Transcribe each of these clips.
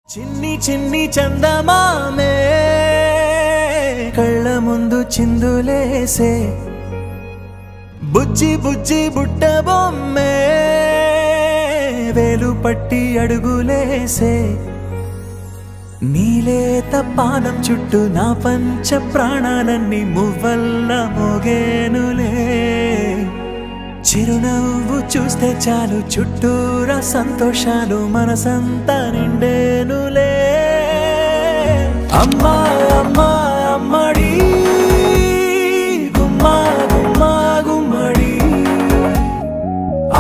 చిన్ని చిన్ని చందమామే కళ్ళ ముందు చిందులేసే బుజ్జి బుజ్జి బుట్ట బొమ్మే వేలు పట్టి అడుగులేసే నీలేత పానం చుట్టూ నా పంచ ప్రాణాలన్నీ మువ్వల్ల మోగేనులే చిరునవ్వు చూస్తే చాలు చుట్టూరా సంతోషాలు మనసంతా నిండేనులే అమ్మా అమ్మా అమ్మడి గుమ్మా గుమ్మా గుమ్మడి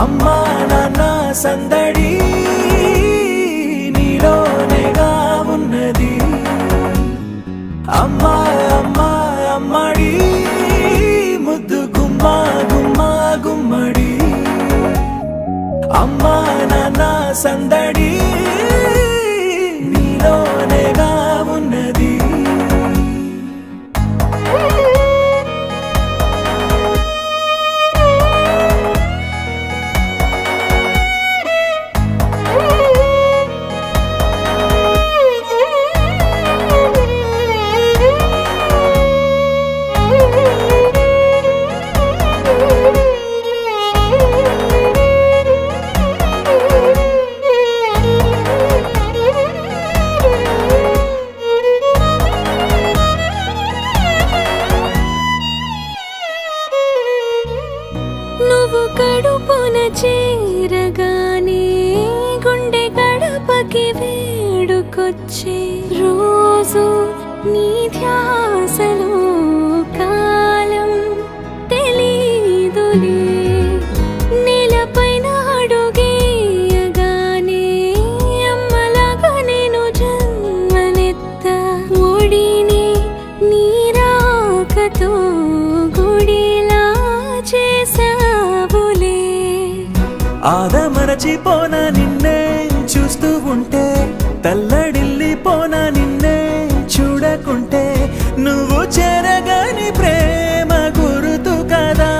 అమ్మా నాన్న సందడి నీలోనేగా ఉన్నది అమ్మా అమ్మా అమ్మడి ముద్దు గుమ్మా గుమ్మా గుమ్మడి అమ్మా నాన్న సందడి నీలోనేగా ఉన్నది కడుపున చేరగానే గుండె గడపకి వేడుకొచ్చే రోజు నీ ధ్యాసలో కాలం తెలీదులే నేలపైన అడుగేయగానే అమ్మలాగా నేను జన్మనెత్త ఒడిని నీ రాకతో గుడిలా చేసా ఆదమరచిపోనా నిన్నే చూస్తూ ఉంటే తల్లడిల్లిపోనా నిన్నే చూడకుంటే నువ్వు చెరగని ప్రేమ గురుతు కదా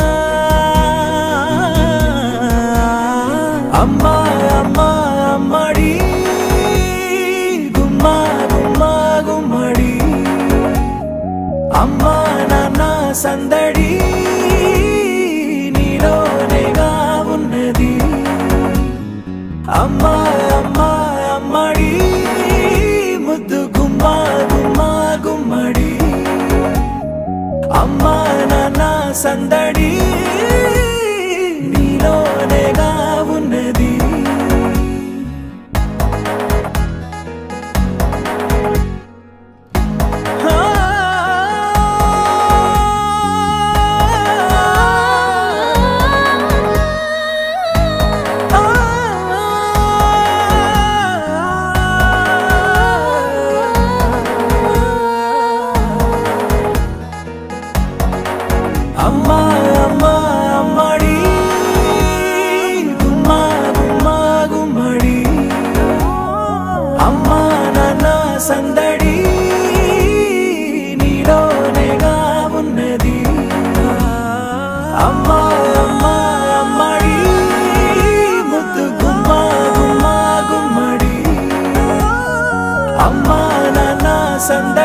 అమ్మా అమ్మా అమ్మడి గుమ్మా గుమ్మా గుమ్మడి అమ్మా నాన్న సందడి నీలోనేగా ఉన్నది అమ్మా అమ్మా అమ్మడి ముద్దు గుమ్మా గుమ్మా గుమ్మడి అమ్మా నాన్న సందడి నీలోనేగా ఉన్నది అమ్మా అమ్మా అమ్మడి గుమ్మా గుమ్మా గుమ్మడి అమ్మా నాన్న సందడి నీలోనేగా ఉన్నది అమ్మా అమ్మా అమ్మడి ముద్దు గుమ్మా గుమ్మా గుమ్మడి అమ్మా నాన్న సందడి